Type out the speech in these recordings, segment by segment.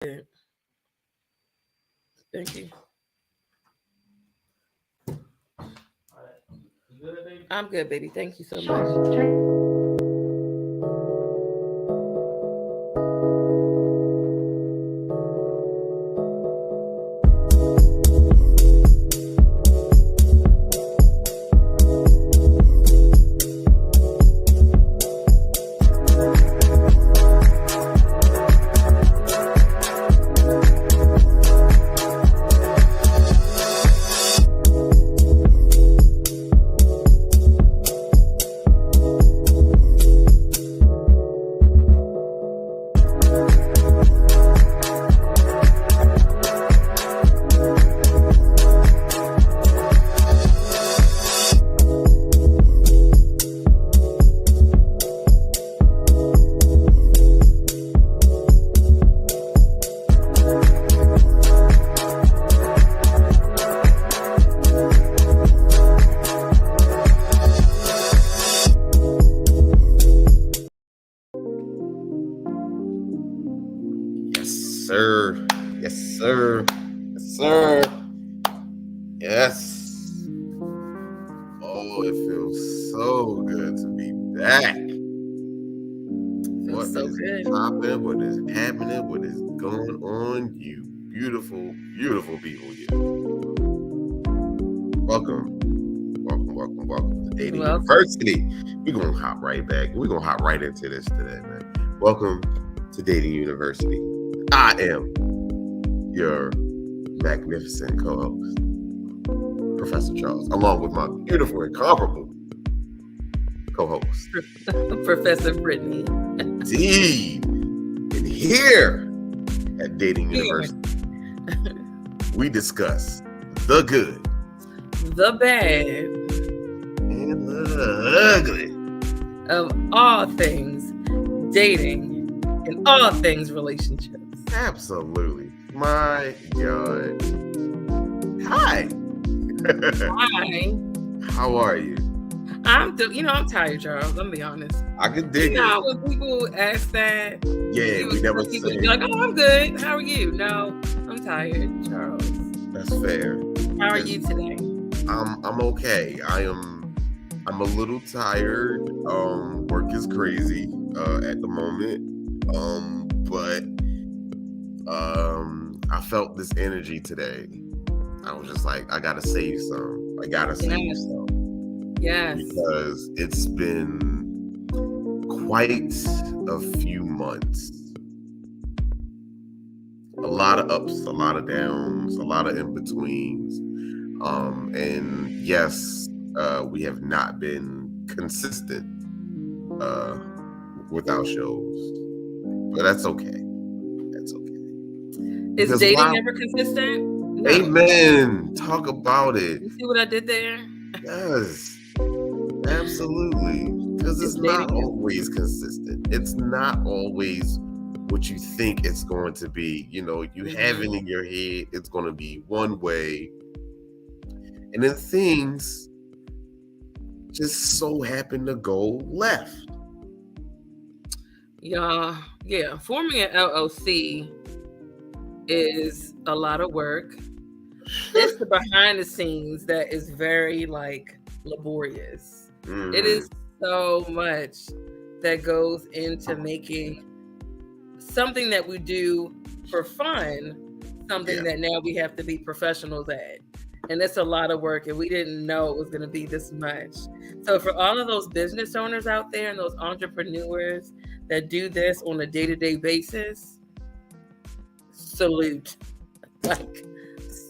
Thank you. I'm good, baby. Thank you so much. Sir. Yes, sir. Yes, sir. Yes. Oh, it feels so good to be back. What So is good. popping? What is happening? What is going on? You beautiful, beautiful people. You. Welcome to Dating University. We're gonna hop right back. We're gonna hop right into this today, man. Welcome to Dating University. I am your magnificent co-host, Professor Charles, along with my beautiful, incomparable co-host, Professor Brittany. Indeed. And here at Dating University, we discuss the good, the bad, and the ugly of all things dating and all things relationships. Absolutely. My God. Hi. Hi. How are you? I'm tired, Charles. I'm gonna be honest. I can dig it. When people ask that, we never say. Be like, "Oh, I'm good. How are you?" No, I'm tired, Charles. That's fair. How are you today? I'm okay. I'm a little tired. Work is crazy at the moment. But I felt this energy today. I was just like, I gotta save some. I gotta save some. Yes. Because it's been quite a few months. A lot of ups, a lot of downs, a lot of in-betweens. And yes, we have not been consistent with our shows. But that's okay. That's okay. Is dating never consistent? No. Amen. Talk about it. You see what I did there? Yes. Absolutely. Because it's not always consistent. It's not always what you think it's going to be. You know, you have it in your head, it's going to be one way. And then things just so happen to go left. Yeah. Forming an LLC is a lot of work. It's the behind the scenes that is very laborious. It is so much that goes into making something that we do for fun, something that now we have to be professionals at. And it's a lot of work, and we didn't know it was going to be this much. So for all of those business owners out there and those entrepreneurs that do this on a day-to-day basis, salute.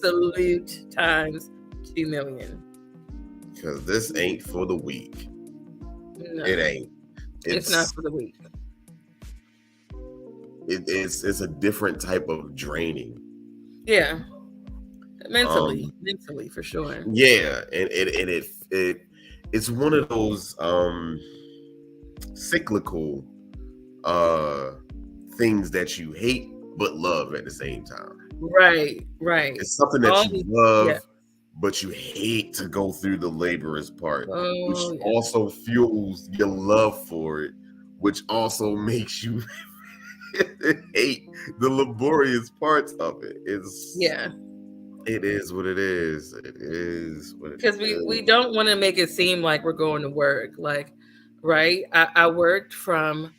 Salute times 2 million. Because this ain't for the weak. No, it ain't. It's not for the weak. It's a different type of draining. Yeah. Mentally for sure. Yeah, and it's one of those cyclical things that you hate but love at the same time. Right. It's something that you love, but you hate to go through the laborious part, which also fuels your love for it, which also makes you hate the laborious parts of it. It is what it is. It is what it Because is. we don't want to make it seem like we're going to work. Like, right? I worked from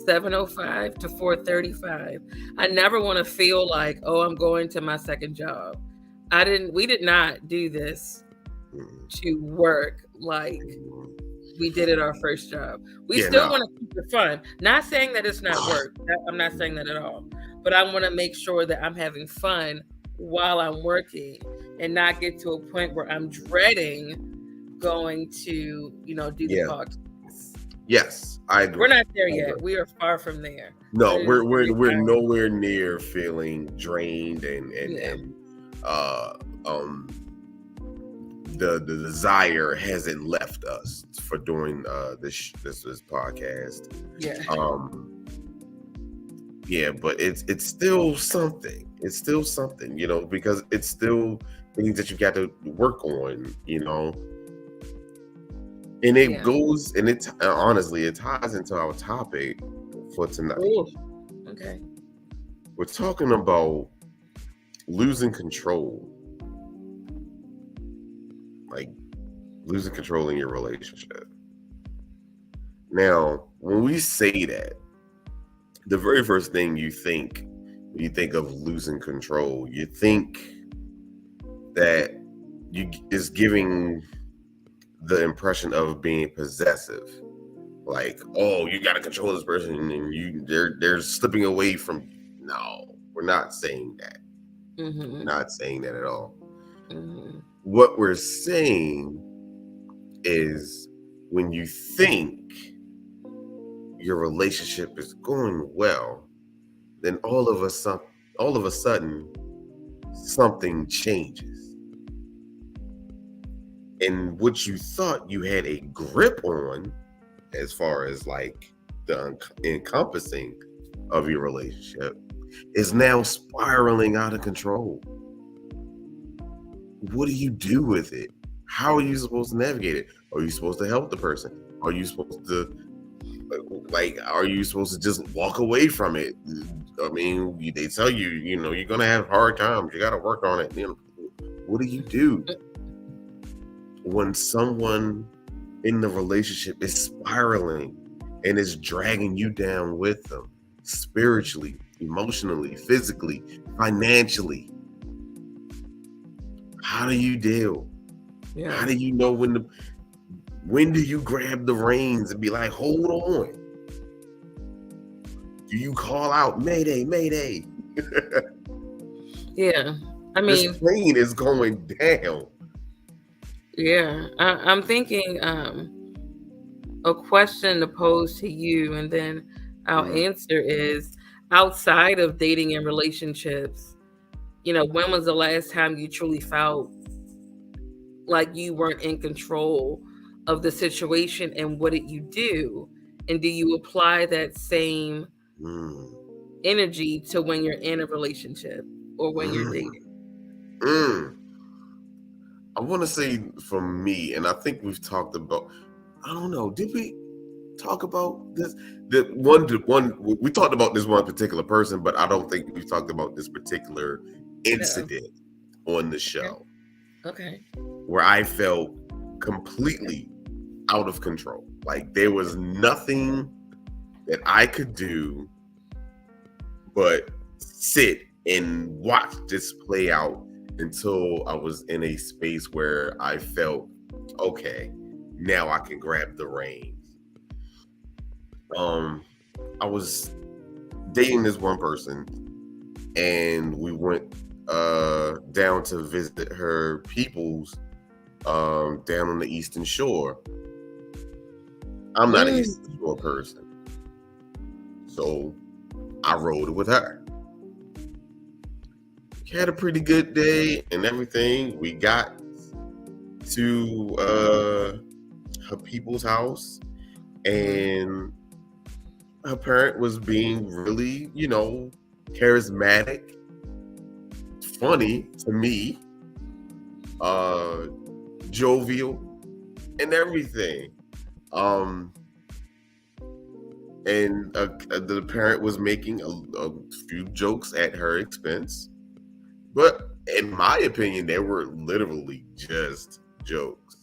7:05 to 4:35. I never want to feel like, oh, I'm going to my second job. We did not do this to work like we did at our first job. We still want to keep it fun. Not saying that it's not work. I'm not saying that at all. But I want to make sure that I'm having fun while I'm working and not get to a point where I'm dreading going to, do the podcast. Yes, I agree. We're not there yet. We are far from there. No, we're nowhere near feeling drained and the desire hasn't left us for doing this podcast. But it's still something. It's still something, because it's still things that you got to work on, and it goes, and it honestly, it ties into our topic for tonight. Ooh. Okay. We're talking about losing control. Like losing control in your relationship. Now, when we say that, the very first thing you think when you think of losing control, you think that is giving the impression of being possessive. Like, oh, you got to control this person and they're slipping away from you. No, we're not saying that. Mm-hmm. We're not saying that at all. Mm-hmm. What we're saying is when you think your relationship is going well, then all of a sudden something changes. And what you thought you had a grip on, as far as like the encompassing of your relationship, is now spiraling out of control. What do you do with it? How are you supposed to navigate it? Are you supposed to help the person? Are you supposed to just walk away from it? I mean, they tell you, you're going to have hard times. You got to work on it. What do you do when someone in the relationship is spiraling and is dragging you down with them, spiritually, emotionally, physically, financially? How do you deal? Yeah. How do you know when do you grab the reins and be like, hold on? Do you call out, Mayday, Mayday? Yeah. I mean, this plane is going down. Yeah. I'm thinking a question to pose to you, and then our answer is, outside of dating and relationships, when was the last time you truly felt like you weren't in control of the situation, and what did you do? And do you apply that same energy to when you're in a relationship or when you're dating? I want to say for me, and I think we've talked about, I don't know, did we talk about this? We talked about this one particular person, but I don't think we've talked about this particular incident on the show. Okay. Where I felt completely out of control. Like there was nothing that I could do but sit and watch this play out until I was in a space where I felt, okay, now I can grab the reins. I was dating this one person, and we went down to visit her peoples down on the Eastern Shore. I'm not an Eastern Shore person, so I rode with her. Had a pretty good day and everything. We got to her people's house, and her parent was being really, charismatic, funny to me, jovial, and everything. and the parent was making a few jokes at her expense. But in my opinion, they were literally just jokes.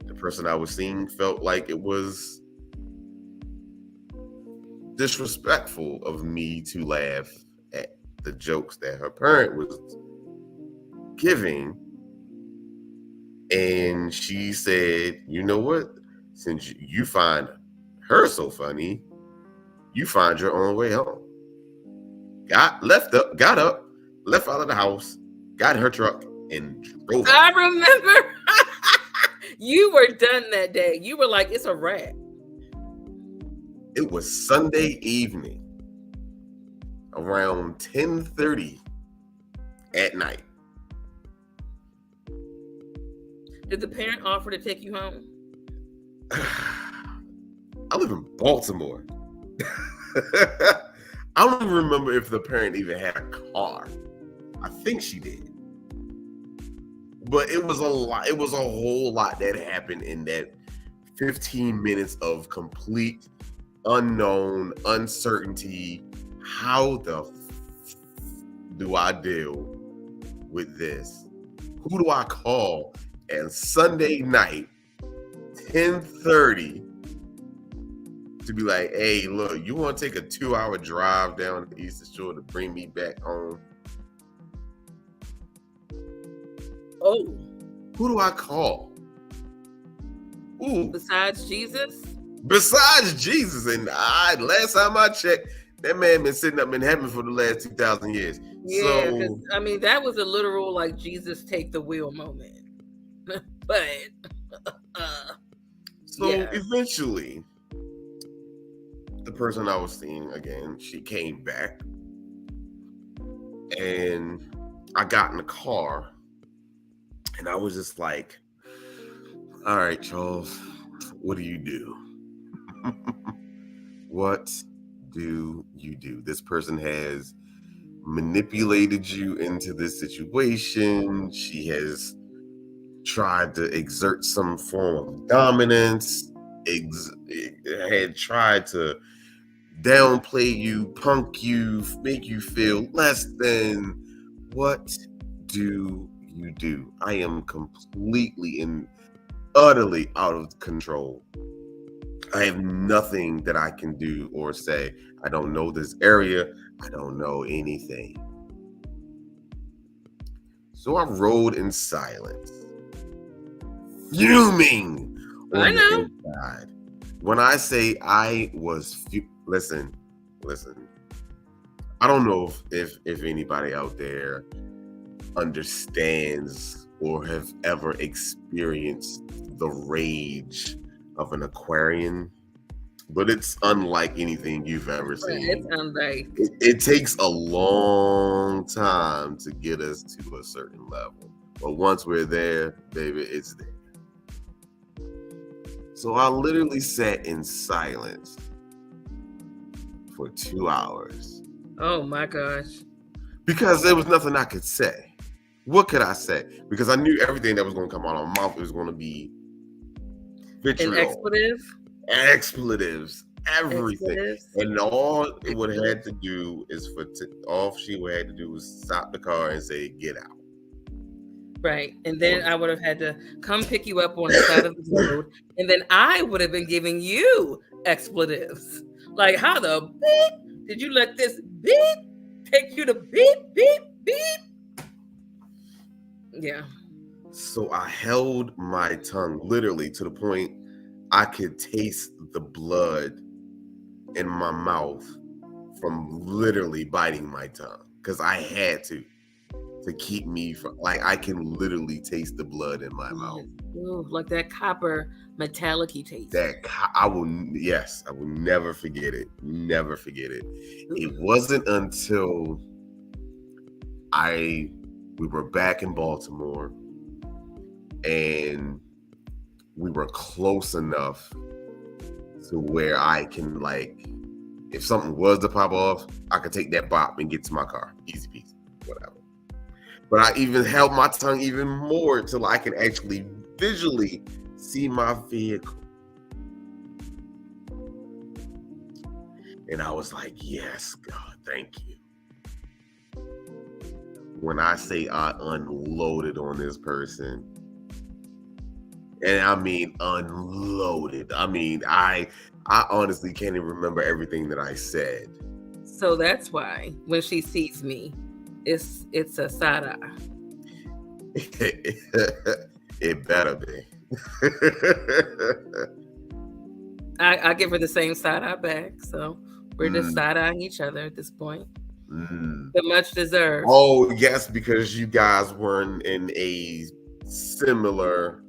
The person I was seeing felt like it was disrespectful of me to laugh at the jokes that her parent was giving. And she said, you know what? Since you find her so funny, you find your own way home. Got up, left out of the house, got in her truck, and drove I remember. You were done that day. You were like, it's a wrap. It was Sunday evening, around 10:30 at night. Did the parent offer to take you home? I live in Baltimore. I don't even remember if the parent even had a car. I think she did. But it was a lot. It was a whole lot that happened in that 15 minutes of complete unknown uncertainty. How the do I deal with this? Who do I call? And Sunday night, 10:30, to be like, hey, look, you want to take a 2-hour drive down the Eastern Shore to bring me back home? Oh. Who do I call? Ooh. Besides Jesus? Besides Jesus. And last time I checked, that man been sitting up in heaven for the last 2,000 years. Yeah, because I mean, that was a literal, like, Jesus take the wheel moment. But eventually, the person I was seeing again, she came back, and I got in the car, and I was just like, all right, Charles, what do you do? What do you do? This person has manipulated you into this situation. She has tried to exert some form of dominance, had tried to downplay you, punk you, make you feel less than. What do you do? I am completely and utterly out of control. I have nothing that I can do or say. I don't know this area. I don't know anything. So I rode in silence, fuming on the inside. When I say I was listen. I don't know if anybody out there understands or have ever experienced the rage of an Aquarian, but it's unlike anything you've ever seen. It's unlike. It takes a long time to get us to a certain level, but once we're there, baby, it's there. So I literally sat in silence for 2 hours. Oh my gosh. Because there was nothing I could say. What could I say? Because I knew everything that was going to come out of my mouth was going to be vitriol. An expletive? Expletives. Everything. Expletives. And all it would have had to do is all she would have had to do was stop the car and say, get out. Right. And then I would have had to come pick you up on the side of the road. And then I would have been giving you expletives. Like, how the beep did you let this beep take you to beep, beep, beep? Yeah. So I held my tongue literally to the point I could taste the blood in my mouth from literally biting my tongue. Because I had to keep me from, like, I can literally taste the blood in my mouth. Ooh, like that copper metallic-y taste. I will never forget it. Never forget it. Ooh. It wasn't until we were back in Baltimore and we were close enough to where I can, like, if something was to pop off, I could take that bop and get to my car. Easy peasy, whatever. But I even held my tongue even more until I can actually visually see my vehicle. And I was like, yes, God, thank you. When I say I unloaded on this person, and I mean unloaded, I honestly can't even remember everything that I said. So that's why when she sees me, it's a side eye. It better be. I give her the same side eye back, so we're just side eyeing each other at this point. But much deserved. Oh yes, because you guys weren't in a similar.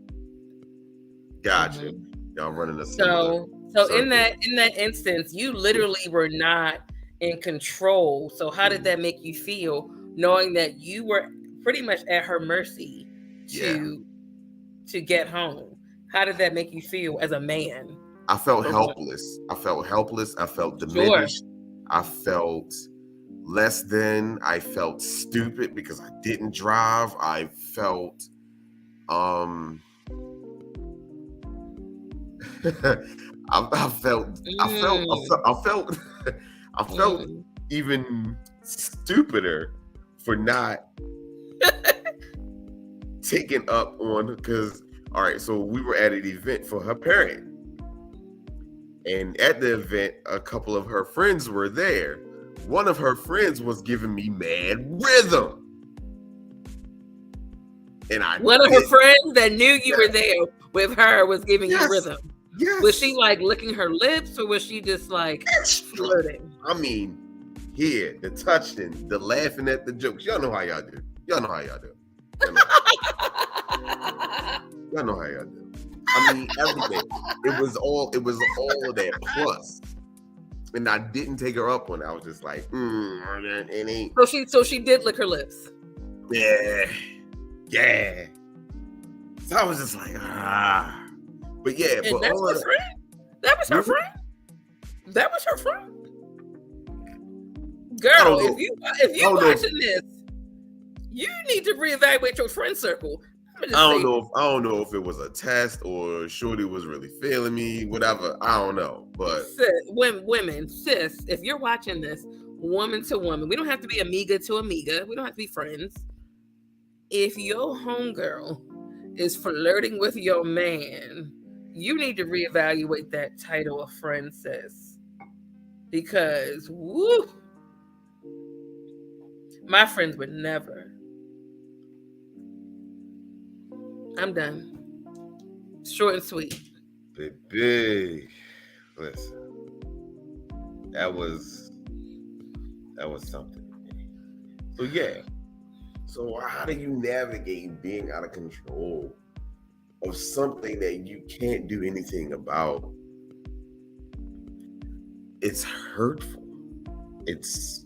Gotcha. Y'all running a similar. So in that instance, you literally were not in control. So how did that make you feel, knowing that you were pretty much at her mercy to get home? How did that make you feel as a man? I felt helpless. I felt diminished. I felt less than. I felt stupid because I didn't drive. I felt I felt even stupider for not taking up on, because all right, so we were at an event for her parent, and at the event a couple of her friends were there. One of her friends was giving me mad rhythm, and one of her friends that knew you were there with her was giving you rhythm. Yes. Was she like licking her lips, or was she just like flirting? I mean, here, the touching, the laughing at the jokes. Y'all know how y'all do. Y'all know how y'all do. I mean, everything. It was all of that plus. And I didn't take her up on it. I was just like, it ain't. So she did lick her lips. Yeah. So I was just like, But yeah, and that's her friend. That was her friend. That was her friend. Girl, if you watching this, you need to reevaluate your friend circle. I don't know if it was a test or Shorty was really feeling me, whatever. I don't know. But women, if you're watching this, woman to woman, we don't have to be amiga to amiga. We don't have to be friends. If your homegirl is flirting with your man, you need to reevaluate that title of friend, sis. Because, woo, my friends would never. I'm done. Short and sweet. Baby, listen, that was something. So yeah. So how do you navigate being out of control of something that you can't do anything about? It's hurtful. It's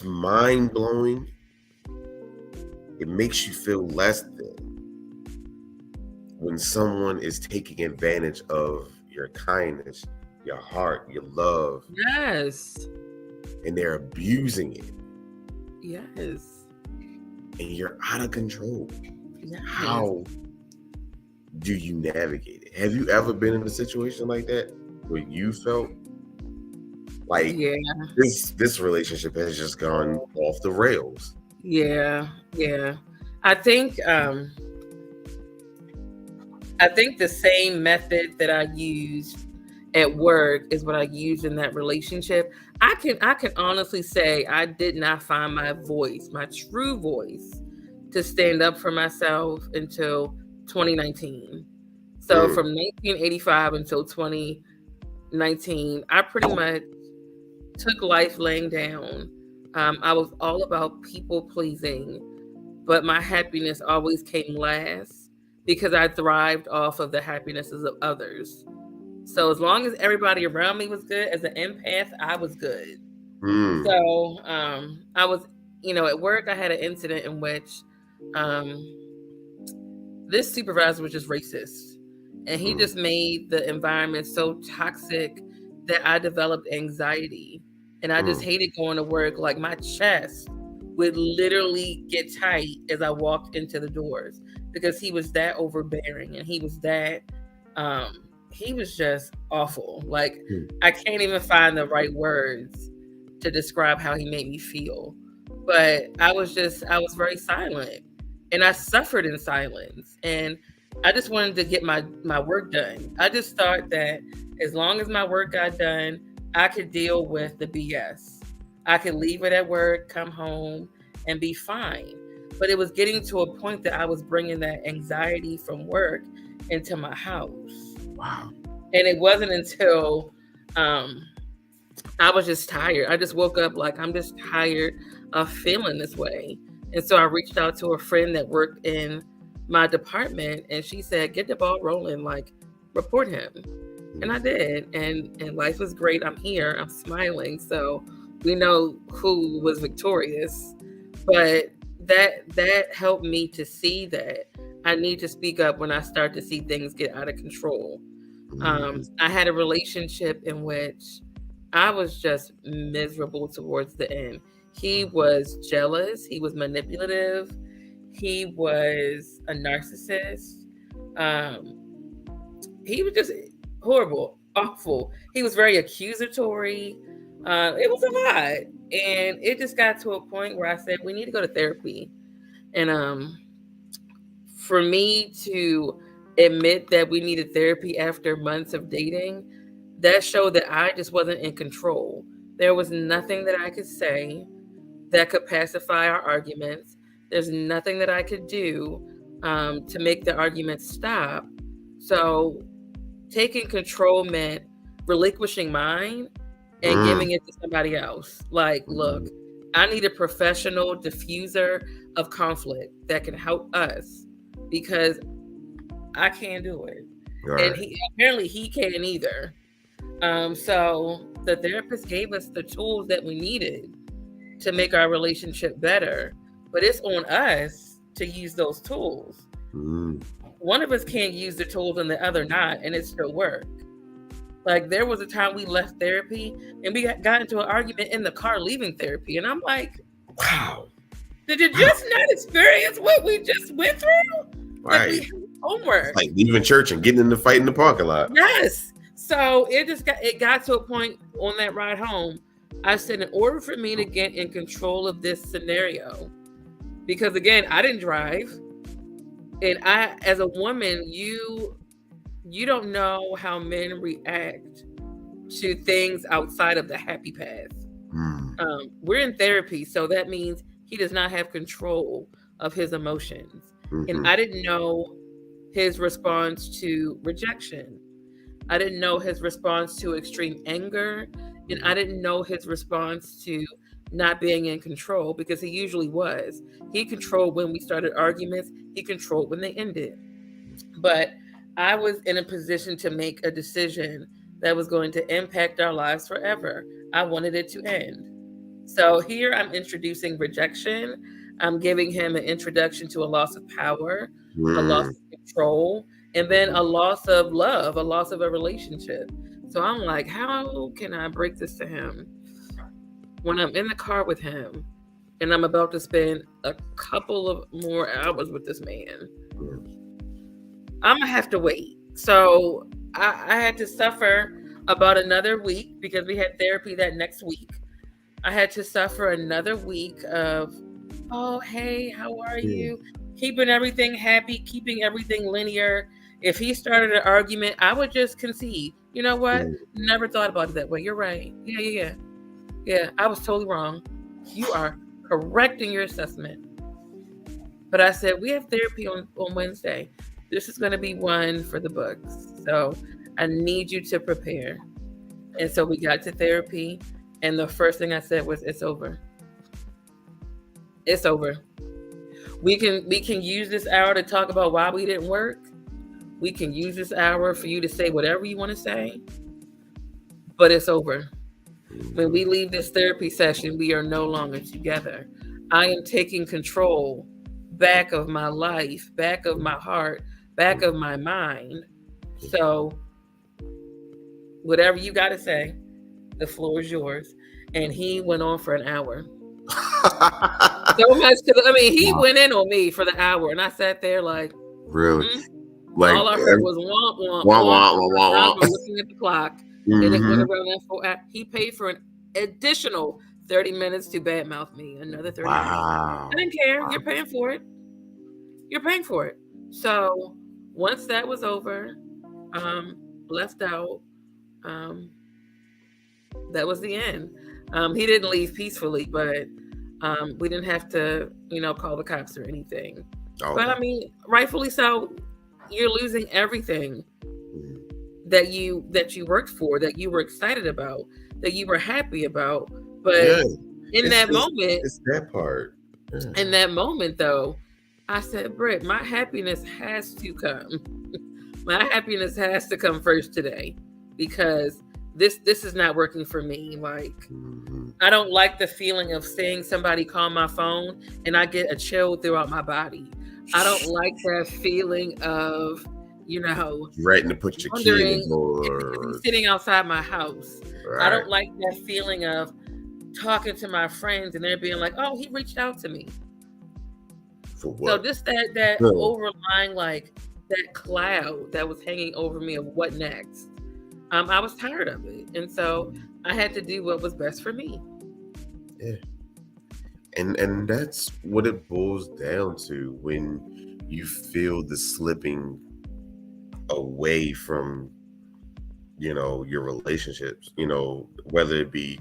mind-blowing. It makes you feel less than when someone is taking advantage of your kindness, your heart, your love. Yes. And they're abusing it. Yes. And you're out of control. Yes. How do you navigate it? Have you ever been in a situation like that where you felt like this relationship has just gone off the rails? Yeah. I think the same method that I used at work is what I used in that relationship. I can honestly say I did not find my voice, my true voice, to stand up for myself until 2019. So from 1985 until 2019, I pretty much took life laying down. I was all about people pleasing, but my happiness always came last because I thrived off of the happinesses of others. So as long as everybody around me was good, as an empath, I was good. So I was, at work, I had an incident in which this supervisor was just racist. And he just made the environment so toxic that I developed anxiety. And I just hated going to work. Like my chest would literally get tight as I walked into the doors because he was that overbearing and he was that he was just awful. Like, Hmm. I can't even find the right words to describe how he made me feel. But I was very silent, and I suffered in silence. And I just wanted to get my work done. I just thought that as long as my work got done, I could deal with the BS. I could leave it at work, come home, and be fine. But it was getting to a point that I was bringing that anxiety from work into my house. Wow. And it wasn't until I was just tired. I just woke up like, I'm just tired of feeling this way. And so I reached out to a friend that worked in my department, and she said, get the ball rolling, like, report him. And I did. And life was great. I'm here. I'm smiling. So we know who was victorious. But that helped me to see that I need to speak up when I start to see things get out of control. I had a relationship in which I was just miserable towards the end. He was jealous. He was manipulative. He was a narcissist. Um, he was just horrible, awful. He was very accusatory. It was a lot, and it just got to a point where I said we need to go to therapy. And for me to admit that we needed therapy after months of dating, that showed that I just wasn't in control. There was nothing that I could say that could pacify our arguments. There's nothing that I could do to make the arguments stop. So taking control meant relinquishing mine and giving it to somebody else. Like, look, I need a professional diffuser of conflict that can help us because I can't do it. Right. And apparently he can't either. So the therapist gave us the tools that we needed to make our relationship better, but it's on us to use those tools. One of us can't use the tools and the other not, and it still work. Like, there was a time we left therapy and we got into an argument in the car leaving therapy, and I'm like, wow, did you just not experience what we just went through? Right. Like, we had homework. It's like leaving church and getting in the fight in the parking lot. Yes. So it got to a point on that ride home. I said, in order for me to get in control of this scenario, because again, I didn't drive, and I, as a woman, you don't know how men react to things outside of the happy path. We're in therapy, so that means he does not have control of his emotions. And I didn't know his response to rejection. I didn't know his response to extreme anger. And I didn't know his response to not being in control, because he usually was. He controlled when we started arguments. He controlled when they ended. But I was in a position to make a decision that was going to impact our lives forever. I wanted it to end. So here I'm introducing rejection. I'm giving him an introduction to a loss of power, a loss of control, and then a loss of love, a loss of a relationship. So I'm like, how can I break this to him when I'm in the car with him and I'm about to spend a couple of more hours with this man? I'm going to have to wait. So I had to suffer about another week, because we had therapy that next week. I had to suffer another week of, oh, hey, how are you? Keeping everything happy, keeping everything linear. If he started an argument, I would just concede. You know what? Never thought about it that way. You're right. Yeah, I was totally wrong. You are correcting your assessment. But I said, we have therapy on Wednesday. This is going to be one for the books. So I need you to prepare. And so we got to therapy. And the first thing I said was, it's over. It's over. We can use this hour to talk about why we didn't work. We can use this hour for you to say whatever you want to say. But it's over. When we leave this therapy session, we are no longer together. I am taking control back of my life, back of my heart, back of my mind. So whatever you got to say, the floor is yours. And he went on for an hour. So much. He went in on me for the hour, and I sat there like, really? Like all I heard was womp womp wah, womp. wah, wah, My wah, eyes wah. were looking at the clock, and it went Mm-hmm. around that 4 hour. He paid for an additional 30 minutes to badmouth me. Another 30 minutes. Wow. I didn't care. You're paying for it. You're paying for it. So once that was over, left out. Um, that was the end. He didn't leave peacefully, but we didn't have to, call the cops or anything. Okay. But I mean, rightfully so. You're losing everything Mhm. that you worked for, that you were excited about, that you were happy about. But Yeah. in that moment, It's that part. in that moment though, I said, Britt, my happiness has to come. My happiness has to come first today, because this is not working for me. Like, Mm-hmm. I don't like the feeling of seeing somebody call my phone and I get a chill throughout my body. I don't like that feeling of, Threatening to put your key in wondering the if door. he's sitting outside my house. Right. I don't like that feeling of talking to my friends and they're being like, "Oh, he reached out to me." For what? So just that overlying, like, that cloud that was hanging over me of what next. I was tired of it, and so I had to do what was best for me. Yeah. And that's what it boils down to when you feel the slipping away from, your relationships, whether it be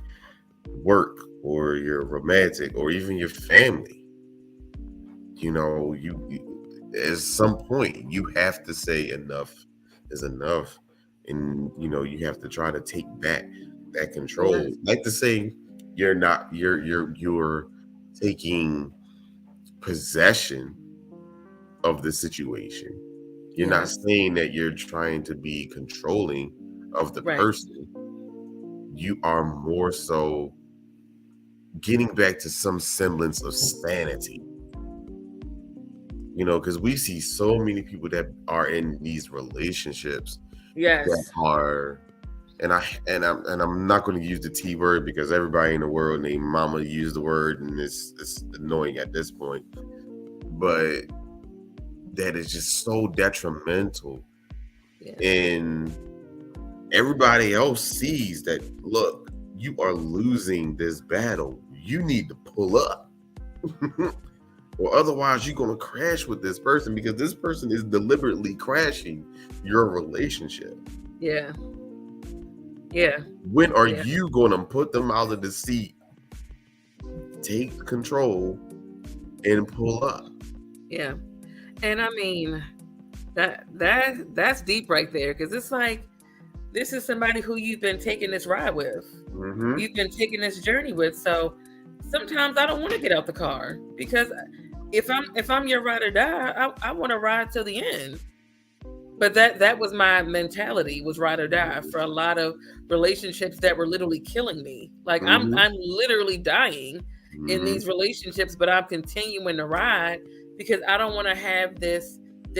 work or your romantic or even your family. You at some point you have to say enough is enough, and you have to try to take back that control. Yes. Like to say you're taking possession of the situation. You're not Yes. saying that you're trying to be controlling of the Right. person. You are more so getting back to some semblance of sanity. Because we see so many people that are in these relationships Yes. that are, and I'm not going to use the T word because everybody in the world named Mama used the word, and it's annoying at this point. But that is just so detrimental, and everybody else sees that. Look, you are losing this battle. You need to pull up. Or otherwise you're going to crash with this person, because this person is deliberately crashing your relationship. Yeah. When are you going to put them out of the seat, take control, and pull up? Yeah. And I mean, that's deep right there, because it's like, this is somebody who you've been taking this ride with. Mm-hmm. You've been taking this journey with. So sometimes I don't want to get out the car, because if I'm your ride or die, I want to ride till the end. But that was my mentality, was ride or die for a lot of relationships that were literally killing me. Like, Mm-hmm. I'm literally dying in these relationships, but I'm continuing to ride because I don't want to have this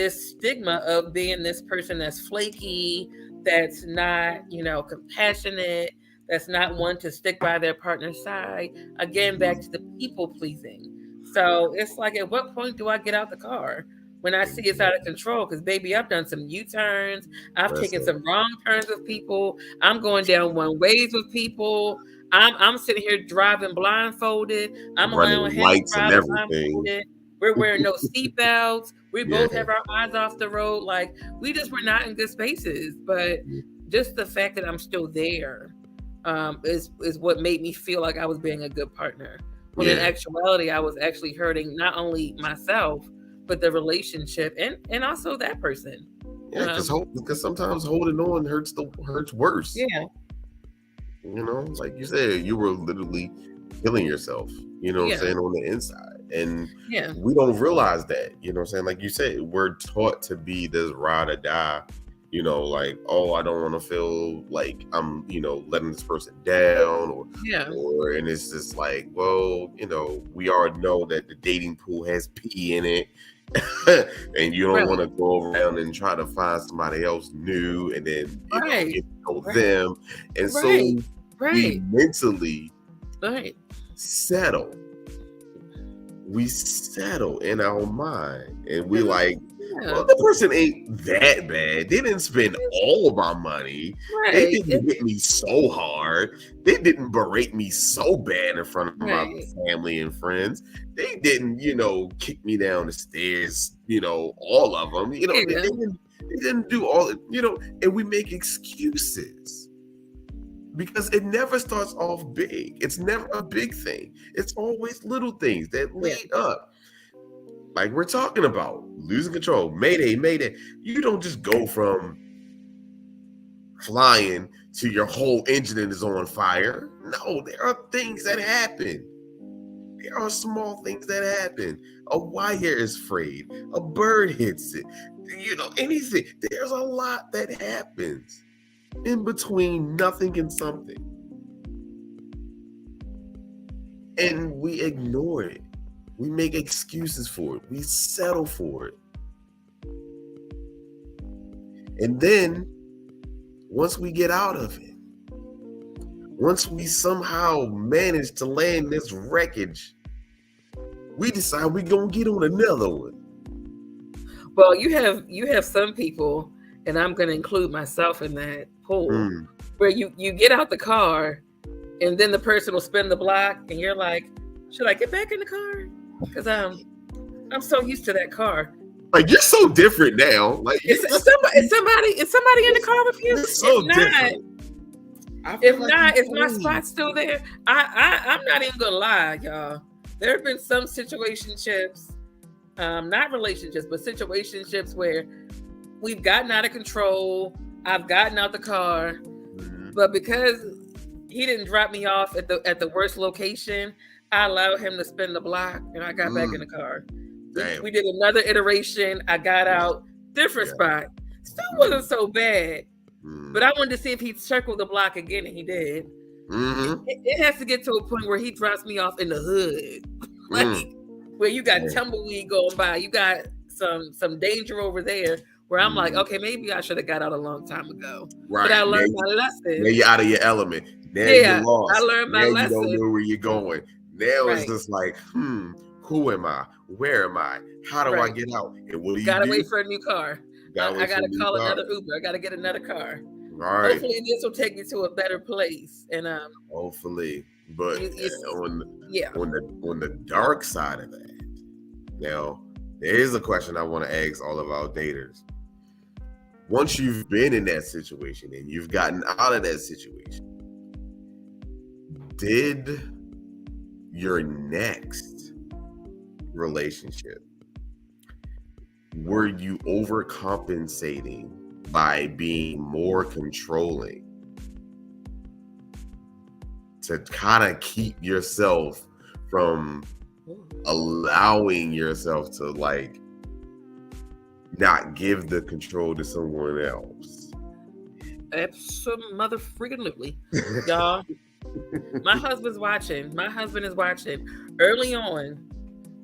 stigma of being this person that's flaky, that's not, compassionate, that's not one to stick by their partner's side. Again, back to the people pleasing. So it's like, at what point do I get out the car? When I see it's out of control? Because, baby, I've done some U-turns. I've taken some wrong turns with people. I'm going down one ways with people. I'm sitting here driving blindfolded. I'm allowing him to drive blindfolded. We're wearing no seatbelts. We both have our eyes off the road. Like, we just were not in good spaces. But just the fact that I'm still there is what made me feel like I was being a good partner. When in actuality, I was actually hurting not only myself, but the relationship and also that person. Yeah, because sometimes holding on hurts worse. Yeah. Like you said, you were literally killing yourself, what I'm saying, on the inside. And we don't realize that, what I'm saying? Like you said, we're taught to be this ride or die, like, oh, I don't want to feel like I'm, letting this person down, or and it's just like, well, we already know that the dating pool has pee in it. And you don't want to go around and try to find somebody else new and then get to know them. And so we mentally settle. We settle in our mind, and we like, Well, the person ain't that bad. They didn't spend all of my money. Right. They didn't hit me so hard. They didn't berate me so bad in front of my family and friends. They didn't, kick me down the stairs, all of them. They didn't do all, and we make excuses. Because it never starts off big. It's never a big thing. It's always little things that lead up. Like we're talking about losing control, Mayday, Mayday. You don't just go from flying to your whole engine is on fire. No, there are things that happen. There are small things that happen. A wire is frayed. A bird hits it. Anything. There's a lot that happens in between nothing and something. And we ignore it. We make excuses for it. We settle for it. And then, once we get out of it, once we somehow manage to land this wreckage, we decide we're going to get on another one. Well, you have some people, and I'm going to include myself in that pool, where you get out the car, and then the person will spin the block, and you're like, should I get back in the car? Because I'm so used to that car. Like, you're so different now. Like, is somebody in the car with you? So if not, is my spot still there? I'm not even gonna lie, y'all. There have been some situationships, not relationships, but situationships where we've gotten out of control. I've gotten out the car, but because he didn't drop me off at the worst location, I allowed him to spin the block, and I got back in the car. We did another iteration. I got out, different spot. Still wasn't so bad, but I wanted to see if he'd circle the block again, and he did. It has to get to a point where he drops me off in the hood, where you got tumbleweed going by, you got some danger over there. Where I'm like, okay, maybe I should have got out a long time ago. Right. But I learned my lesson. Now you're out of your element. Now you're lost. I learned my lesson. You don't know where you're going. Now it's just like, who am I? Where am I? How do I get out? And what do you gotta wait for a new car. I gotta call another Uber. I gotta get another car. Right. Hopefully this will take me to a better place. And hopefully. But on the dark side of that, now there is a question I want to ask all of our daters. Once you've been in that situation and you've gotten out of that situation, did your next relationship, were you overcompensating by being more controlling to kind of keep yourself from allowing yourself to like not give the control to someone else? Absolutely, y'all. My husband is watching. Early on,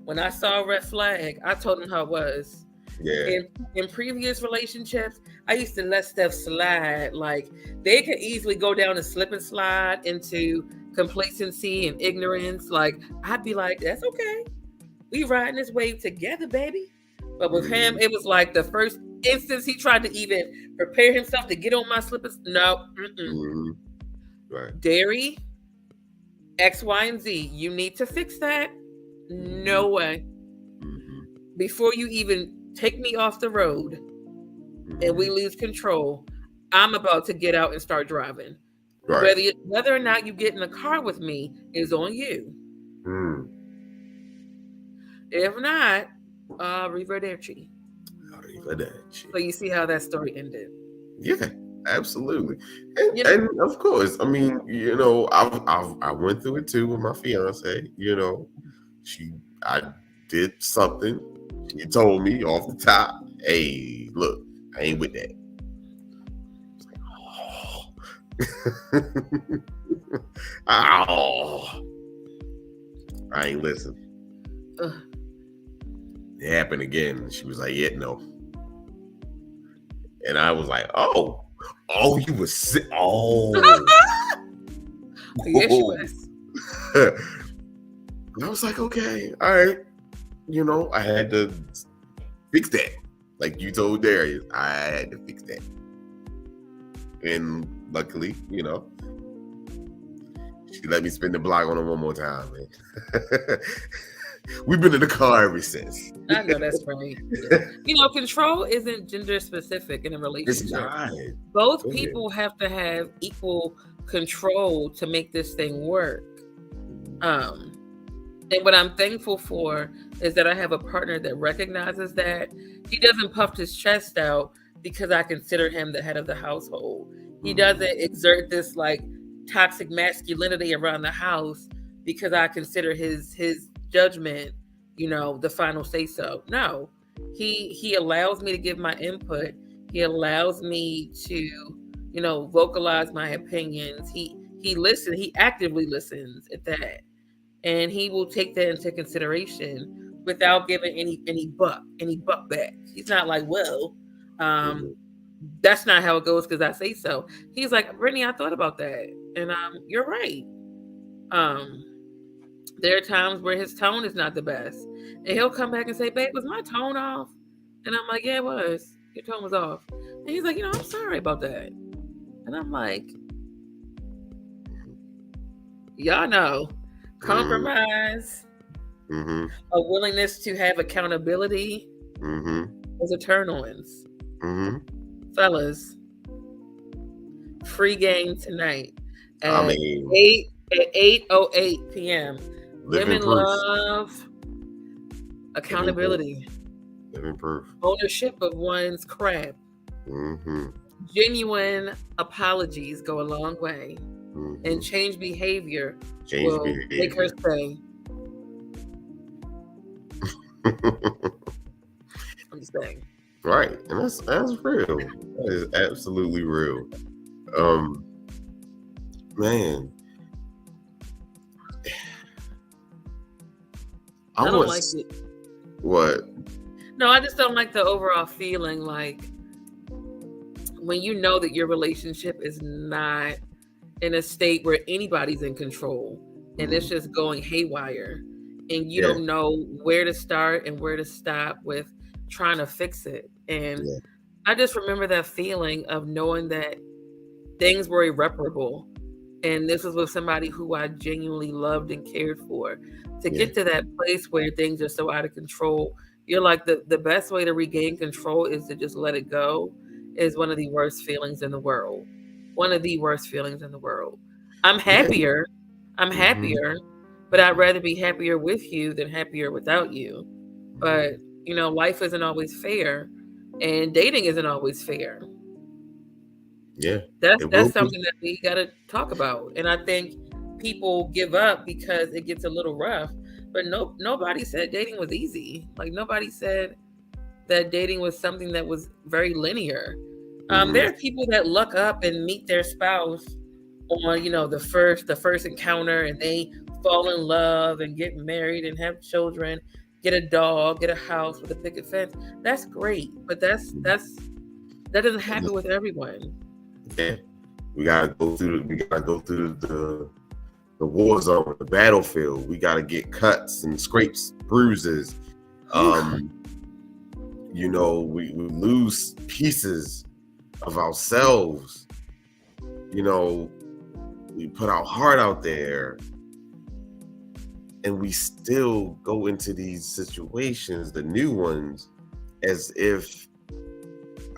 when I saw a red flag, I told him how it was. Yeah. In previous relationships, I used to let stuff slide. Like, they could easily go down and slip and slide into complacency and ignorance. Like, I'd be like, that's okay. We riding this wave together, baby. But with him, it was like the first instance he tried to even prepare himself to get on my slippers. No. Right. Dairy, X, Y, and Z. You need to fix that. No way. Before you even take me off the road and we lose control, I'm about to get out and start driving. Right. Whether or not you get in the car with me is on you. If not, arrivederci. So you see how that story ended. Yeah, absolutely. And of course, I mean, I went through it too with my fiance. I did something. She told me off the top, hey, look, I ain't with that. Oh. I ain't listen. It happened again. She was like, yeah, no. And I was like, oh, you were sick. Oh. Yes, she was. I was like, okay, all right. I had to fix that. Like you told Darius, I had to fix that. And luckily, she let me spin the block on her one more time, man. We've been in the car ever since. I know that's right. Control isn't gender specific in a relationship. It's not. Both people have to have equal control to make this thing work. And what I'm thankful for is that I have a partner that recognizes that. He doesn't puff his chest out because I consider him the head of the household. He doesn't exert this like toxic masculinity around the house because I consider his judgment, the final say so. No. He allows me to give my input. He allows me to, vocalize my opinions. He listens, he actively listens at that. And he will take that into consideration without giving any buck back. He's not like, well, that's not how it goes because I say so. He's like, Brittany, I thought about that, and you're right. There are times where his tone is not the best, and he'll come back and say, babe, was my tone off? And I'm like, yeah, it was. Your tone was off. And he's like, I'm sorry about that. And I'm like, y'all know, compromise, a willingness to have accountability, those are turn-ons. Fellas, free game tonight at 8:08 p.m. Women love accountability, living proof, ownership of one's craft. Genuine apologies go a long way, and change behavior will make her stay. I'm just saying. Right, and that's real. That is absolutely real. Man, I don't like it. What? No, I just don't like the overall feeling like when you know that your relationship is not in a state where anybody's in control and it's just going haywire and you don't know where to start and where to stop with trying to fix it. And I just remember that feeling of knowing that things were irreparable. And this was with somebody who I genuinely loved and cared for. To get to that place where things are so out of control, you're like, the best way to regain control is to just let it go, is one of the worst feelings in the world. One of the worst feelings in the world. I'm happier. But I'd rather be happier with you than happier without you. But, life isn't always fair, and dating isn't always fair. Yeah. That's something that we got to talk about. And I think people give up because it gets a little rough. But nobody said dating was easy. Like, nobody said that dating was something that was very linear. There are people that look up and meet their spouse on, the first encounter, and they fall in love and get married and have children, get a dog, get a house with a picket fence. That's great, but that doesn't happen with everyone. Yeah, we gotta go through the war zone, the battlefield. We gotta get cuts and scrapes, bruises. We lose pieces of ourselves. We put our heart out there, and we still go into these situations, the new ones, as if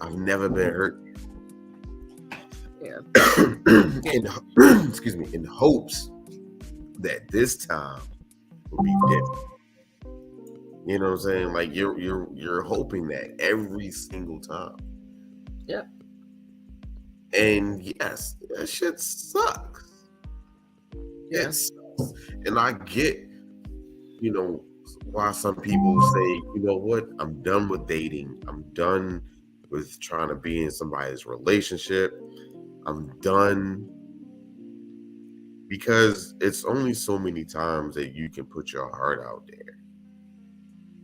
I've never been hurt. Excuse me, in hopes that this time will be different. You know what I'm saying? Like you're hoping that every single time. Yep. And yes, that shit sucks. Yeah. It sucks. And I get, why some people say, you know what, I'm done with dating. I'm done with trying to be in somebody's relationship. I'm done. Because it's only so many times that you can put your heart out there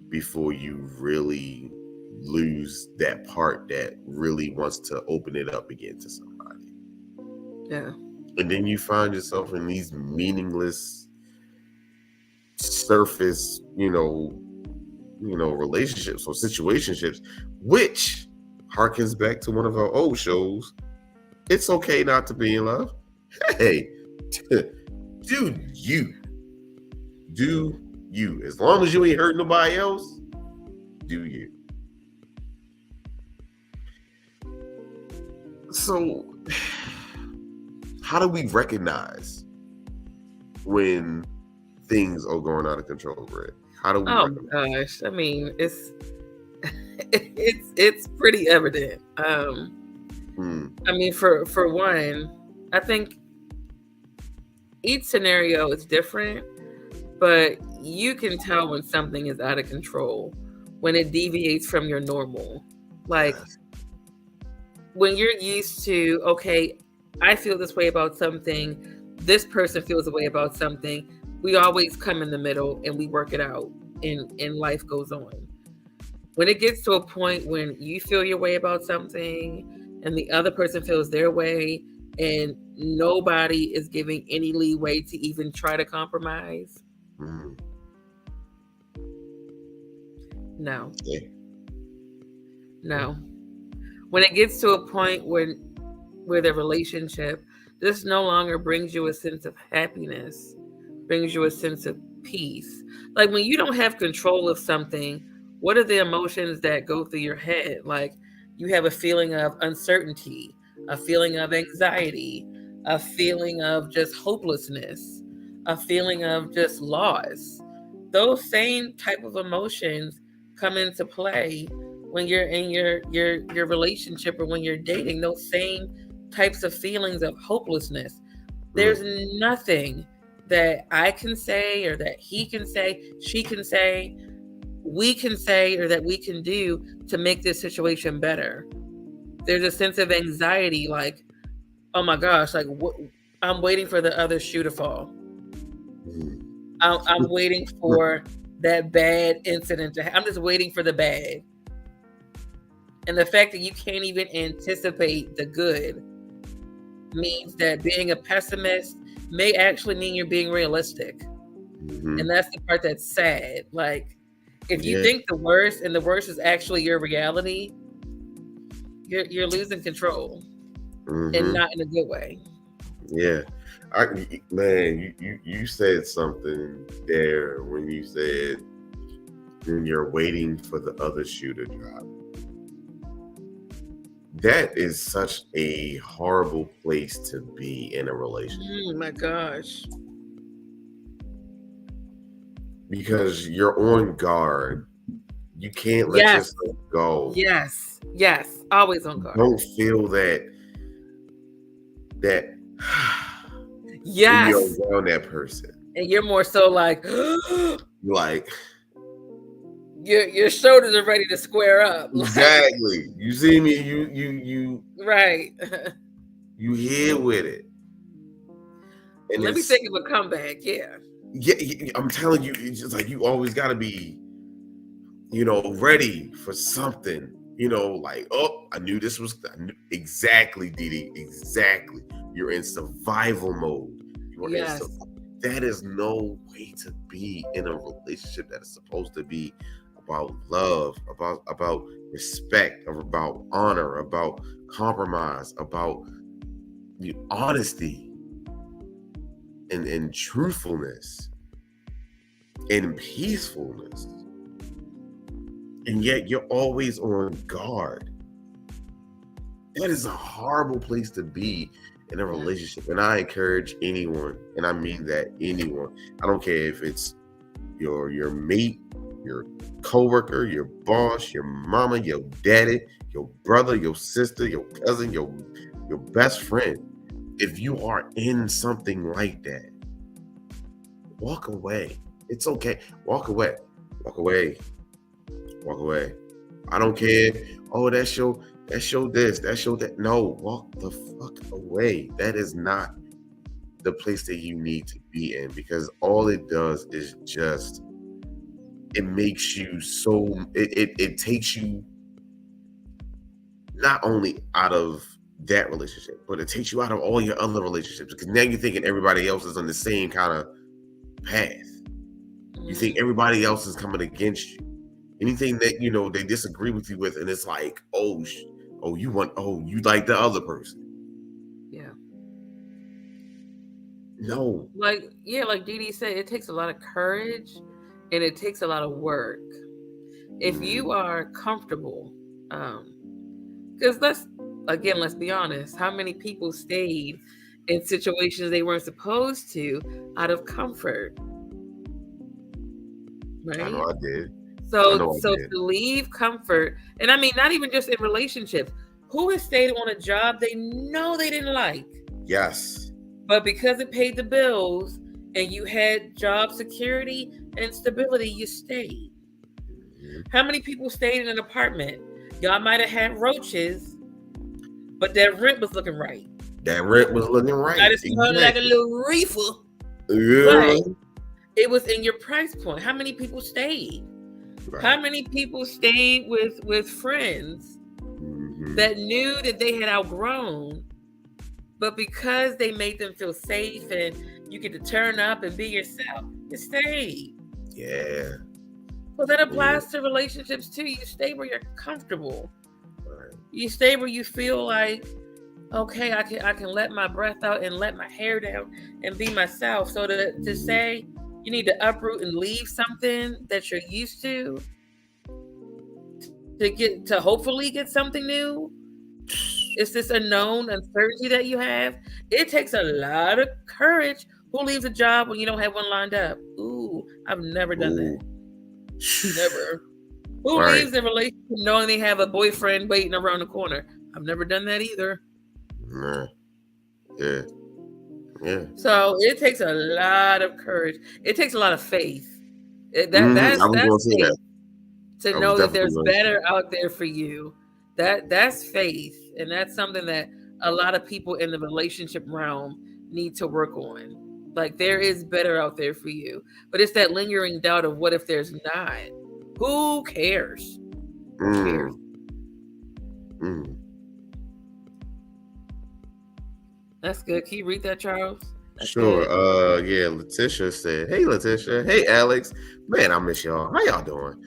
before you really lose that part that really wants to open it up again to somebody. Yeah. And then you find yourself in these meaningless surface, relationships or situationships, which harkens back to one of our old shows. It's okay not to be in love. Hey, do you. As long as you ain't hurt nobody else, do you. So, how do we recognize when things are going out of control, Red? How do we recognize? Gosh, I mean, it's pretty evident. I mean, for one, I think each scenario is different, but you can tell when something is out of control, when it deviates from your normal. Like when you're used to, okay, I feel this way about something, this person feels a way about something, we always come in the middle and we work it out, and life goes on. When it gets to a point when you feel your way about something and the other person feels their way and nobody is giving any leeway to even try to compromise, no. No. When it gets to a point where the relationship, this no longer brings you a sense of happiness, brings you a sense of peace. Like when you don't have control of something, what are the emotions that go through your head? Like you have a feeling of uncertainty, a feeling of anxiety, a feeling of just hopelessness, a feeling of just loss. Those same type of emotions come into play when you're in your relationship or when you're dating. Those same types of feelings of hopelessness. There's nothing that I can say or that he can say, she can say, we can say, or that we can do to make this situation better. There's a sense of anxiety, like, oh my gosh, like I'm waiting for the other shoe to fall. I'm waiting for that bad incident to happen. I'm just waiting for the bad. And the fact that you can't even anticipate the good means that being a pessimist may actually mean you're being realistic. And that's the part that's sad. Like, if you think the worst and the worst is actually your reality, you're losing control, and not in a good way. Yeah. Man, you said something there when you said when you're waiting for the other shoe to drop. That is such a horrible place to be in a relationship. Oh my gosh. Because you're on guard. You can't let yourself go. Yes. Always on guard. Don't feel that yes. When you're around that person. And you're more so like like your shoulders are ready to square up. Exactly. You see me, you right. You here with it. And let me think of a comeback. Yeah, I'm telling you, it's just like you always gotta be, ready for something. Like, oh, I knew exactly, Didi, exactly. You're in survival mode. That is no way to be in a relationship that is supposed to be about love, about respect, about honor, about compromise, about honesty and truthfulness and peacefulness. And yet you're always on guard. That is a horrible place to be in a relationship. And I encourage anyone, and I mean that anyone, I don't care if it's your mate, your coworker, your boss, your mama, your daddy, your brother, your sister, your cousin, your best friend. If you are in something like that, walk away. It's okay. Walk away. I don't care. Oh, that's your this, that's your that. No, walk the fuck away. That is not the place that you need to be in, because all it does is just, it makes you so, it takes you not only out of that relationship, but it takes you out of all your other relationships, because now you're thinking everybody else is on the same kind of path. You think everybody else is coming against you. Anything that they disagree with you with, and it's like, you like the other person. Yeah. No. Like Dee Dee said, it takes a lot of courage and it takes a lot of work. If you are comfortable, because let's be honest, how many people stayed in situations they weren't supposed to out of comfort? Right? I know I did. So to leave comfort, and I mean not even just in relationships, who has stayed on a job they know they didn't like? Yes. But because it paid the bills and you had job security and stability, you stayed. How many people stayed in an apartment? Y'all might have had roaches, but that rent was looking right. That rent was looking right. Might have smelled like a little reefer. Yeah. But it was in your price point. How many people stayed? Right. How many people stayed with friends that knew that they had outgrown, but because they made them feel safe and you get to turn up and be yourself, you stayed. Yeah. Well, that applies to relationships too. You stay where you're comfortable. Right. You stay where you feel like, okay, I can let my breath out and let my hair down and be myself. So to say you need to uproot and leave something that you're used to hopefully get something new. It's this unknown uncertainty that you have. It takes a lot of courage. Who leaves a job when you don't have one lined up? Ooh, I've never done that. Never. Who leaves a relationship knowing they have a boyfriend waiting around the corner? I've never done that either. Yeah. So it takes a lot of courage. It takes a lot of faith. That's faith. To know that there's better out there for you. That's faith. And that's something that a lot of people in the relationship realm need to work on. Like, there is better out there for you. But it's that lingering doubt of what if there's not? Who cares? Who cares? That's good. Can you read that, Charles? That's sure. Good. Letitia said, "Hey, Letitia. Hey, Alex. Man, I miss y'all. How y'all doing?"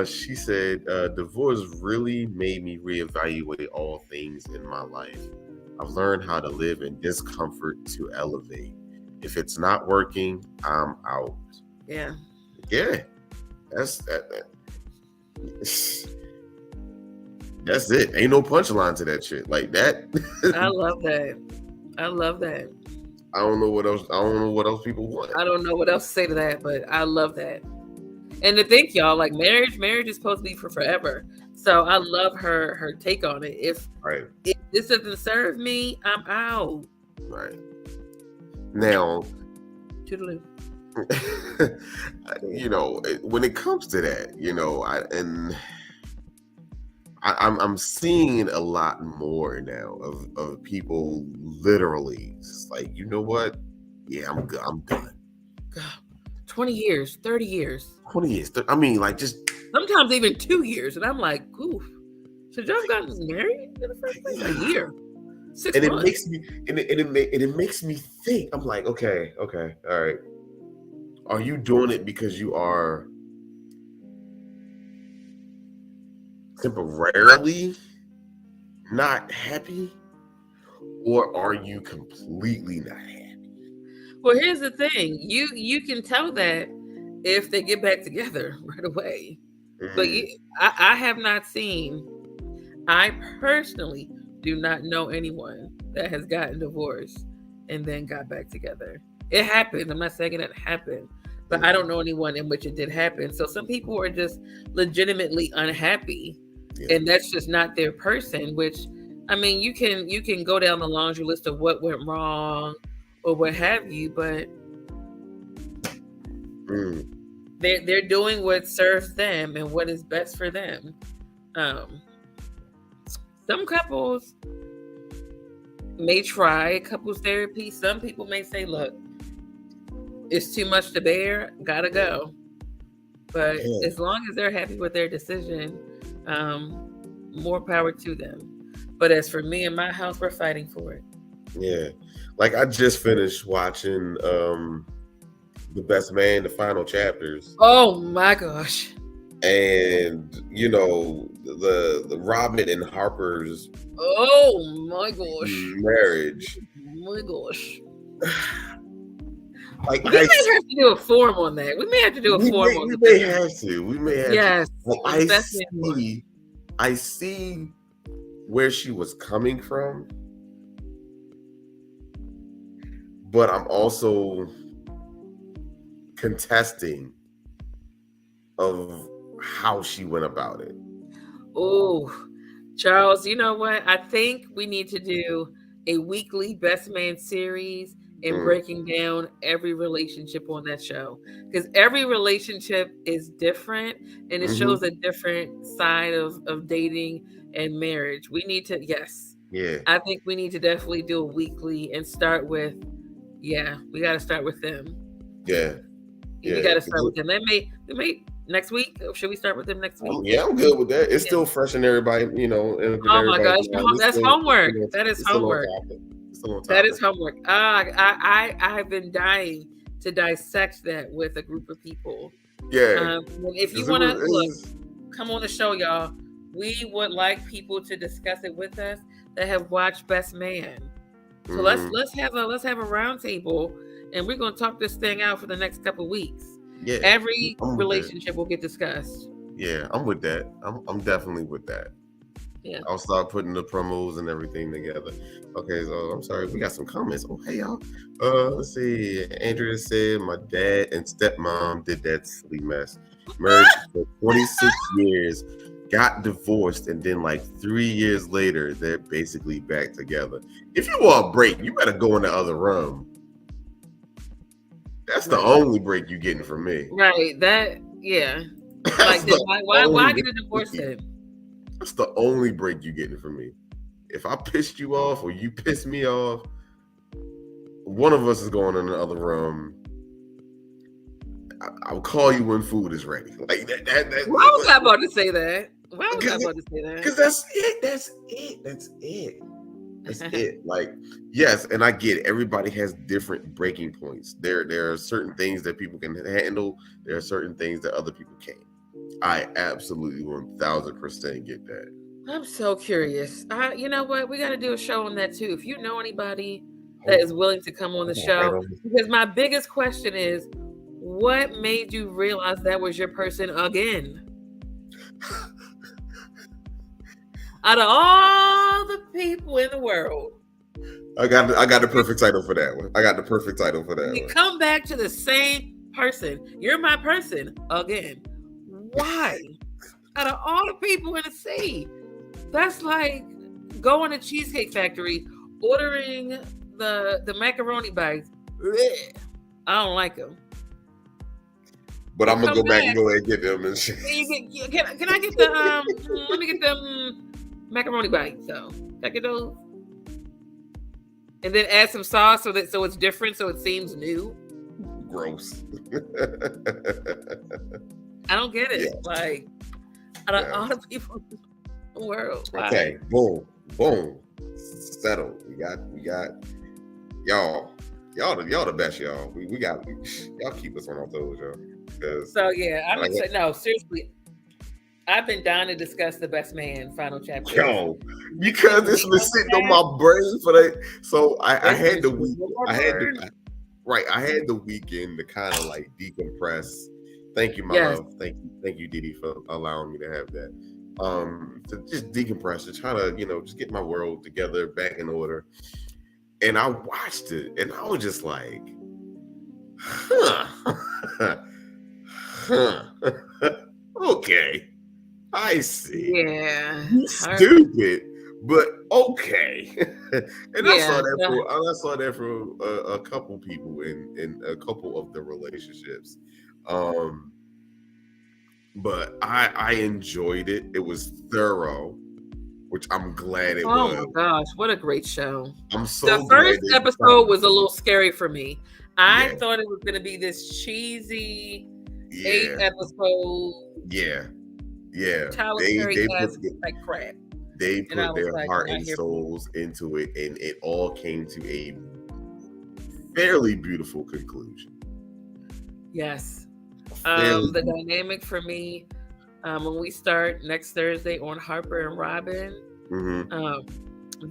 She said, "Divorce really made me reevaluate all things in my life. I've learned how to live in discomfort to elevate. If it's not working, I'm out." Yeah. That's that. That's it. Ain't no punchline to that shit like that. I love that. I don't know what else. I don't know what else people want. I don't know what else to say to that, but I love that. And to think, y'all, like marriage is supposed to be for forever. So I love her take on it. If this doesn't serve me, I'm out. Right. Now, toodaloo. When it comes to that, I'm seeing a lot more now of people literally just like, you know what? Yeah, I'm good. I'm done. God, 20 years, 30 years. 20 years. I mean, like, just sometimes even 2 years. And I'm like, oof. Should y'all have gotten married in the first place? A year. 6 and months. It makes me think. I'm like, okay, all right. Are you doing it because you are temporarily not happy, or are you completely not happy? Well, here's the thing. You can tell that if they get back together right away. But I have not seen, I personally do not know anyone that has gotten divorced and then got back together. It happened. I'm not saying it happened, but I don't know anyone in which it did happen. So some people are just legitimately unhappy, and that's just not their person. Which, I mean, you can go down the laundry list of what went wrong or what have you, but they're doing what serves them and what is best for them. Some couples may try couples therapy. Some people may say, look, it's too much to bear, gotta go. But as long as they're happy with their decision, more power to them. But as for me and my house, we're fighting for it. Yeah. Like, I just finished watching The Best Man, the final chapters. Oh my gosh. And the Robin and Harper's Oh my gosh. marriage. Oh my gosh. Like we may have to do a form on that. We may have to do a form on that. We may have to. We may have yes, to. I see where she was coming from, but I'm also contesting of how she went about it. Oh, Charles, you know what? I think we need to do a weekly Best Man series and breaking down every relationship on that show, because every relationship is different and it shows a different side of dating and marriage. We need to, I think we need to definitely do a weekly and start with, we got to start with them. We got to start with them. We may next week. Should we start with them next week? Yeah, I'm good with that. It's still fresh in everybody, oh my gosh, that's homework. That is homework. That is homework. I've been dying to dissect that with a group of people. Yeah. If you want to come on the show, y'all. We would like people to discuss it with us that have watched Best Man. So let's have a roundtable, and we're gonna talk this thing out for the next couple of weeks. Yeah, every relationship will get discussed. Yeah, I'm with that. I'm definitely with that. Yeah, I'll start putting the promos and everything together. Okay, so I'm sorry, we got some comments. Oh, hey y'all. Let's see. Andrea said my dad and stepmom did that silly mess. Married for 26 years, got divorced, and then like 3 years later, they're basically back together. If you want a break, you better go in the other room. That's the only break you're getting from me. Right. That, yeah. Like, why get a divorce then? That's the only break you're getting from me. If I pissed you off or you pissed me off, one of us is going in the other room. I'll call you when food is ready. Like that. Why was I about to say that? Why was I about to say that? Because that's it. That's it. Like, yes, and I get it. Everybody has different breaking points. There are certain things that people can handle. There are certain things that other people can't. I absolutely 1000% get that. I'm so curious. You know what? We got to do a show on that too. If you know anybody that is willing to come on the show, because my biggest question is, what made you realize that was your person again? Out of all the people in the world, I got the perfect title for that one. You come back to the same person. You're my person again. Why? Out of all the people in the sea, that's like going to Cheesecake Factory, ordering the macaroni bites. I don't like them. But I'm gonna go back and go ahead and get them and shit. Can I get the let me get them macaroni bites. So can I get those? And then add some sauce so it's different, so it seems new. Gross. I don't get it. Yeah. Like, out of all the people in the world. Okay, boom. Settled. We got y'all. Y'all the best, y'all. We got y'all keep us on our toes, y'all. So yeah, I'm excited. No, seriously. I've been dying to discuss the Best Man final chapter. Yo, because it's been sitting on my brain for that. So I had the week. I had the weekend to kind of like decompress. Thank you, my love. Thank you, Didi, for allowing me to have that. To just decompress, to try to just get my world together, back in order. And I watched it, and I was just like, okay, I see. Yeah, stupid, but okay. And I saw that from a couple people in a couple of the relationships. But I enjoyed it. It was thorough, which I'm glad it was. Oh my gosh, what a great show. I'm so glad. The first episode was a little scary for me. I thought it was going to be this cheesy 8 episode. Yeah. Tyler Perry has like crap. They put their heart and souls into it, and it all came to a fairly beautiful conclusion. Yes. Fairly. The dynamic for me, when we start next Thursday on Harper and Robin,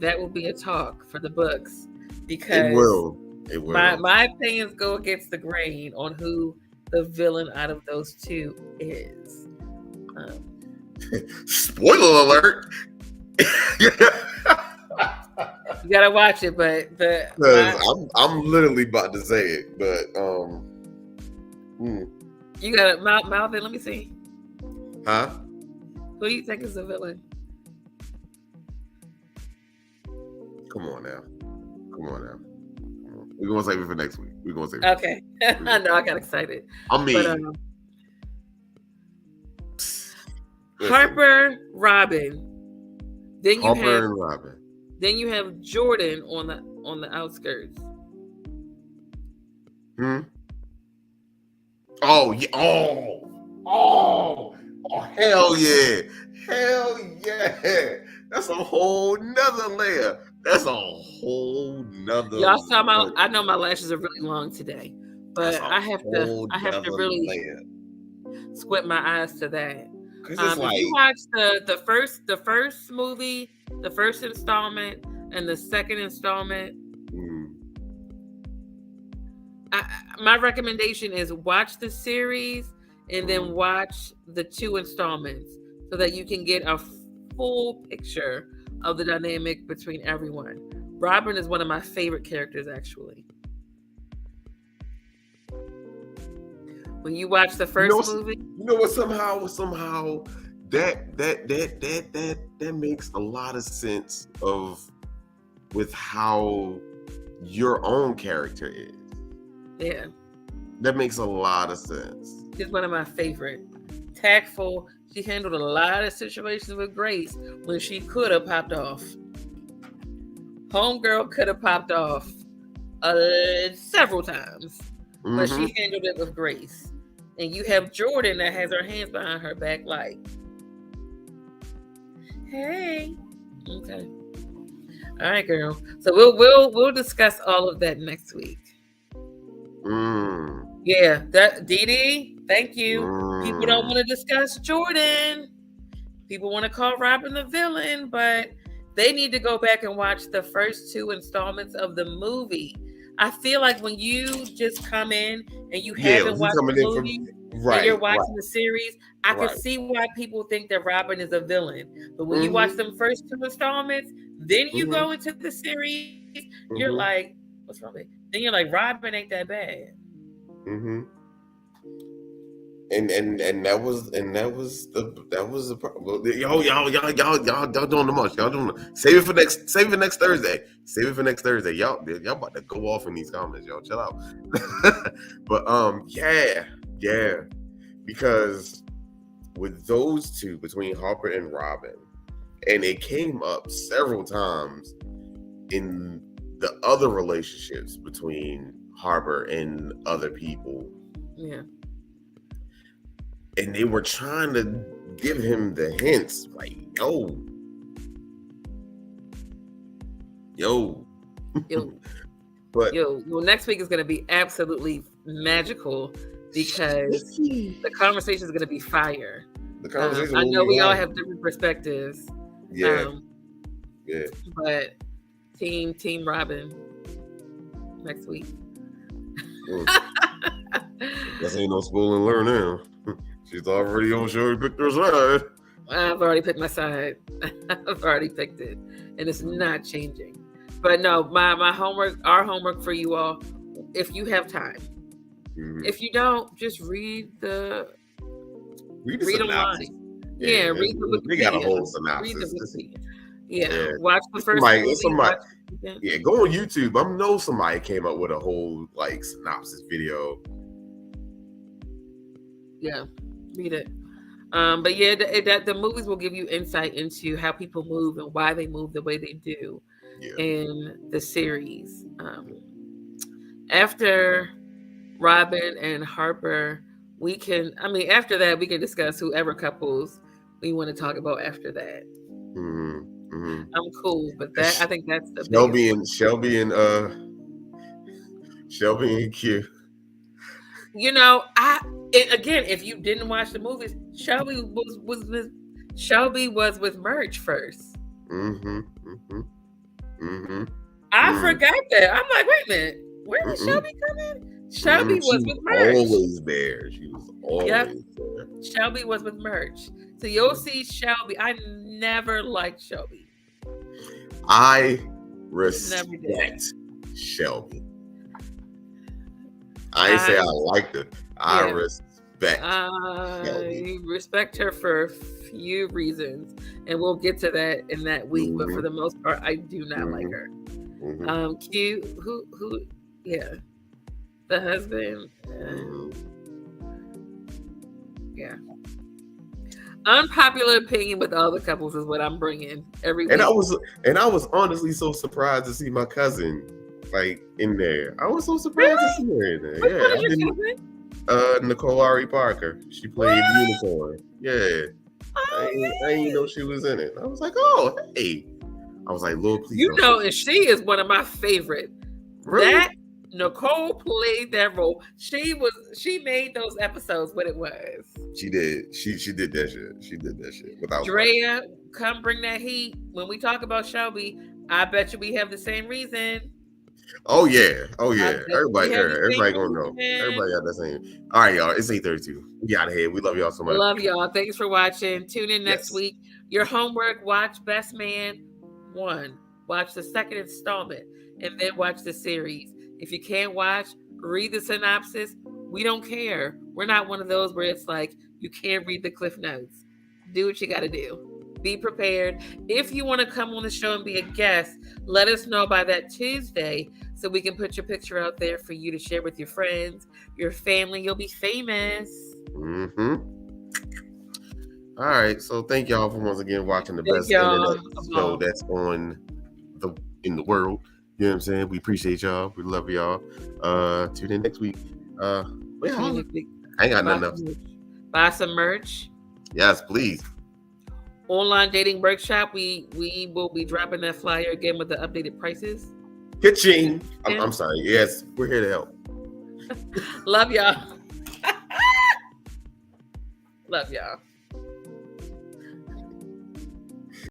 that will be a talk for the books It because will. It will. my opinions go against the grain on who the villain out of those two is. Spoiler alert. You gotta watch it, but I'm literally about to say it, but you gotta mouth it. Let me see. Huh? Who do you think is the villain? Come on now. We're gonna save it for next week. Okay. I know I got excited. I mean, Harper, Robin. Then you Harper and Robin. Then you have Jordan on the outskirts. Oh yeah. Oh, hell yeah. That's a whole nother layer. Y'all saw I know my lashes are really long today, but I have to really squint my eyes to that. If you watch the first movie, the first installment, and the second installment, my recommendation is watch the series and then watch the 2 installments so that you can get a full picture of the dynamic between everyone. Robin is one of my favorite characters, actually. When you watch the first movie, you know what? Somehow that makes a lot of sense with how your own character is. Yeah, that makes a lot of sense. She's one of my favorite. Tactful. She handled a lot of situations with grace when she could have popped off. Homegirl could have popped off several times, but she handled it with grace. And you have Jordan that has her hands behind her back like, hey. Okay. All right, girl. So we'll discuss all of that next week. Yeah, that Dee Dee, thank you. People don't want to discuss Jordan. People want to call Robin the villain, but they need to go back and watch the first 2 installments of the movie. I feel like when you just come in and you haven't watched the movie and you're watching the series, I can see why people think that Robin is a villain. But when you watch them first 2 installments, then you go into the series, you're like, what's wrong with it? Then you're like, Robin ain't that bad. And that was the problem. Y'all doing the most. Y'all doing save it for next Thursday. Y'all about to go off in these comments. Y'all chill out. But yeah, because with those two, between Harper and Robin, and it came up several times in the other relationships between Harper and other people. Yeah. And they were trying to give him the hints, like, yo. But next week is going to be absolutely magical because the conversation is going to be fire. I know we all have different perspectives. Yeah. But Team Robin next week. This ain't no spoil and learn now. She's already on show. Picked her side. I've already picked my side. I've already picked it, and it's not changing. But no, my homework, our homework for you all, if you have time. If you don't, just read online. Yeah, read the Wikipedia. They got a whole synopsis. Watch the first movie. Go on YouTube. I know somebody came up with a whole synopsis video. Yeah, read it. But the movies will give you insight into how people move and why they move the way they do in the series. After Robin and Harper, after that, we can discuss whoever couples we want to talk about after that. I'm cool, but I think that's the Shelby and Q. Again, if you didn't watch the movies, Shelby was with Merch first. I forgot that. I'm like, wait a minute, where did Shelby come in? Shelby was with Merch. Always there. She was always there. Shelby was with Merch. So you'll see Shelby. I never liked Shelby. I respect Shelby. I ain't say I liked her. I respect. I respect her for a few reasons, and we'll get to that in that week. But for the most part, I do not like her. Q, who, yeah, the husband, yeah. Unpopular opinion with all the couples is what I'm bringing every week. And I was honestly so surprised to see my cousin in there. I was so surprised to see her in there. Nicole Ari Parker. She played Unicorn. Yeah. I didn't know she was in it. I was like, oh, hey. I was like, Lord, please. And she is one of my favorite. Really? That Nicole played that role. She made those episodes what it was. She did. She did that shit. She did that shit. Without Drea, come bring that heat. When we talk about Shelby, I bet you we have the same reason. Oh yeah. Everybody gonna know. Everybody got the same. All right, y'all. It's 8:32. We got here. We love y'all so much. Love y'all. Thanks for watching. Tune in next week. Your homework: watch Best Man 1. Watch the second installment, and then watch the series. If you can't watch, read the synopsis. We don't care. We're not one of those where it's like you can't read the Cliff Notes. Do what you got to do. Be prepared. If you want to come on the show and be a guest, let us know by that Tuesday so we can put your picture out there for you to share with your friends, your family. You'll be famous. All right. So thank y'all for once again watching the best internet show that's in the world. You know what I'm saying? We appreciate y'all. We love y'all. Tune in next week. I ain't got nothing else. Buy some merch. Yes, please. Online dating workshop. We will be dropping that flyer again with the updated prices. Kitching. I'm sorry. Yes, we're here to help. Love y'all. Love y'all.